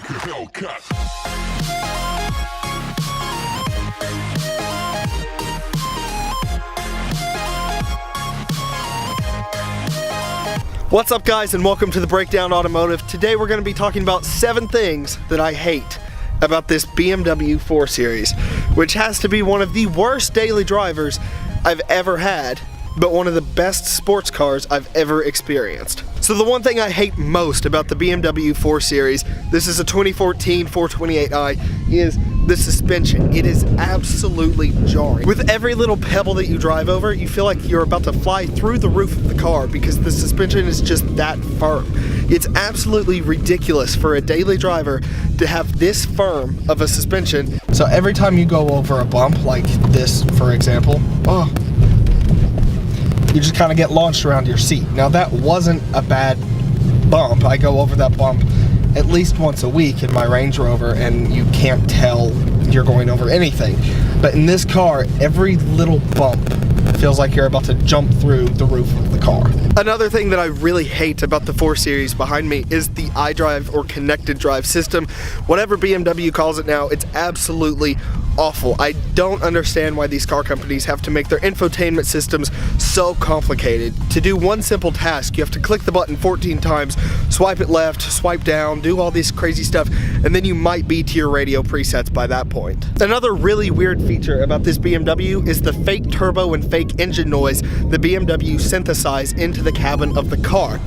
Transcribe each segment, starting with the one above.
like a Hellcat. What's up, guys, and welcome to the Breakdown Automotive. Today we're going to be talking about 7 things that I hate about this BMW 4 Series, which has to be one of the worst daily drivers I've ever had, but one of the best sports cars I've ever experienced. So the one thing I hate most about the BMW 4 Series, this is a 2014 428i, is the suspension. It is absolutely jarring. With every little pebble that you drive over, you feel like you're about to fly through the roof of the car because the suspension is just that firm. It's absolutely ridiculous for a daily driver to have this firm of a suspension. So every time you go over a bump like this, for example, you just kind of get launched around your seat. Now that wasn't a bad bump. I go over that bump at least once a week in my Range Rover and you can't tell you're going over anything. But in this car, every little bump feels like you're about to jump through the roof of the car. Another thing that I really hate about the 4 Series behind me is the iDrive or connected drive system. Whatever BMW calls it now, it's absolutely awful. I don't understand why these car companies have to make their infotainment systems so complicated. To do one simple task, you have to click the button 14 times, swipe it left, swipe down, do all this crazy stuff, and then you might be to your radio presets by that point. Another really weird feature about this BMW is the fake turbo and fake engine noise the BMW synthesize into the cabin of the car.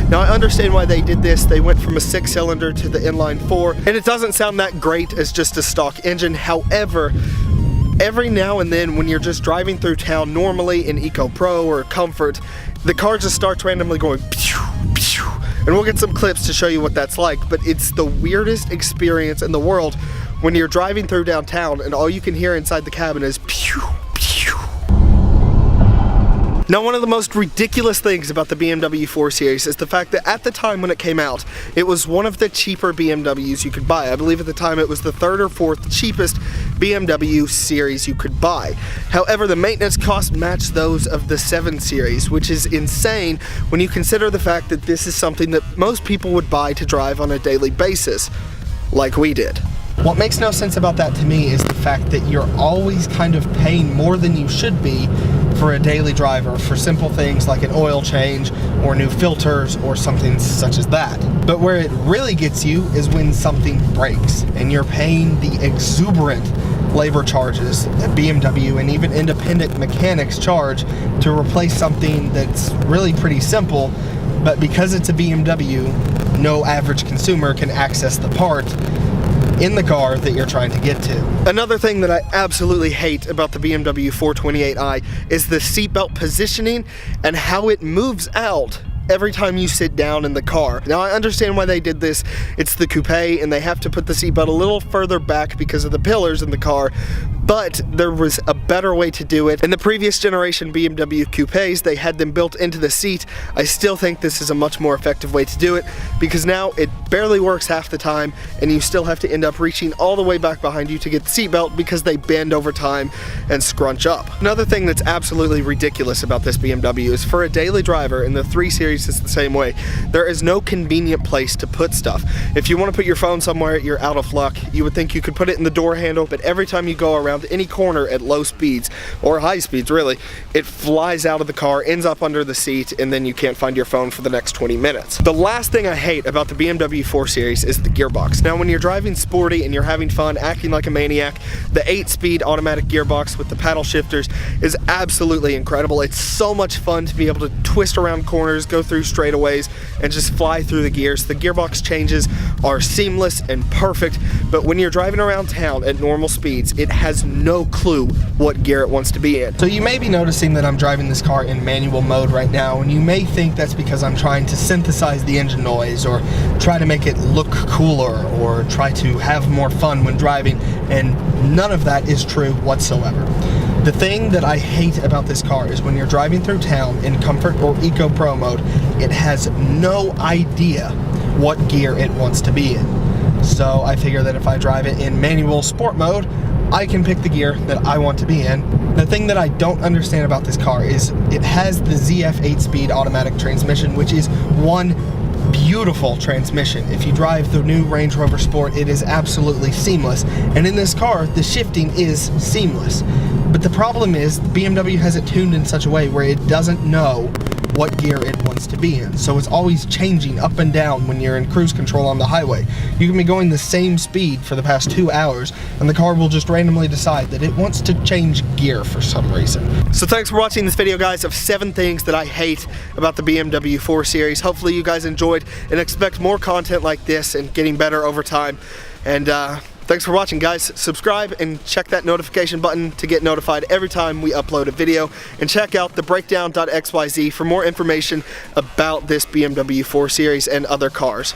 Now I understand why they did this. They went from a 6-cylinder to the inline 4, and it doesn't sound that great as just a stock engine. However, every now and then when you're just driving through town normally in Eco Pro or Comfort, the car just starts randomly going pew, pew, and we'll get some clips to show you what that's like, but it's the weirdest experience in the world when you're driving through downtown and all you can hear inside the cabin is pew, pew. Now, one of the most ridiculous things about the BMW 4 Series is the fact that at the time when it came out, it was one of the cheaper BMWs you could buy. I believe at the time it was the 3rd or 4th cheapest BMW series you could buy. However, the maintenance costs matched those of the 7 Series, which is insane when you consider the fact that this is something that most people would buy to drive on a daily basis, like we did. What makes no sense about that to me is the fact that you're always kind of paying more than you should be for a daily driver for simple things like an oil change or new filters or something such as that. But where it really gets you is when something breaks and you're paying the exuberant labor charges that BMW and even independent mechanics charge to replace something that's really pretty simple, but because it's a BMW, no average consumer can access the part in the car that you're trying to get to. Another thing that I absolutely hate about the BMW 428i is the seatbelt positioning and how it moves out every time you sit down in the car. Now I understand why they did this. It's the coupe and they have to put the seatbelt a little further back because of the pillars in the car, but there was a better way to do it. In the previous generation BMW coupes, they had them built into the seat. I still think this is a much more effective way to do it because now it barely works half the time and you still have to end up reaching all the way back behind you to get the seatbelt because they bend over time and scrunch up. Another thing that's absolutely ridiculous about this BMW is for a daily driver, in the 3 Series it's the same way, there is no convenient place to put stuff. If you want to put your phone somewhere, you're out of luck. You would think you could put it in the door handle, but every time you go around any corner at low speeds, or high speeds really, it flies out of the car, ends up under the seat, and then you can't find your phone for the next 20 minutes. The last thing I hate about the BMW 4 Series is the gearbox. Now when you're driving sporty and you're having fun, acting like a maniac, the 8-speed automatic gearbox with the paddle shifters is absolutely incredible. It's so much fun to be able to twist around corners, go through straightaways, and just fly through the gears. The gearbox changes are seamless and perfect, but when you're driving around town at normal speeds, it has no clue what gear it wants to be in. So you may be noticing that I'm driving this car in manual mode right now, and you may think that's because I'm trying to synthesize the engine noise or try to make it look cooler or try to have more fun when driving, and none of that is true whatsoever. The thing that I hate about this car is when you're driving through town in Comfort or Eco Pro mode, it has no idea what gear it wants to be in. So I figure that if I drive it in manual sport mode, I can pick the gear that I want to be in. The thing that I don't understand about this car is it has the ZF 8-speed automatic transmission, which is one beautiful transmission. If you drive the new Range Rover Sport, it is absolutely seamless. And in this car, the shifting is seamless. But the problem is, BMW has it tuned in such a way where it doesn't know what gear it wants to be in. So it's always changing up and down when you're in cruise control on the highway. You can be going the same speed for the past 2 hours, and the car will just randomly decide that it wants to change gear for some reason. So thanks for watching this video, guys, of 7 things that I hate about the BMW 4 Series. Hopefully you guys enjoyed and expect more content like this and getting better over time. And thanks for watching, guys. Subscribe and check that notification button to get notified every time we upload a video. And check out thebreakdown.xyz for more information about this BMW 4 Series and other cars.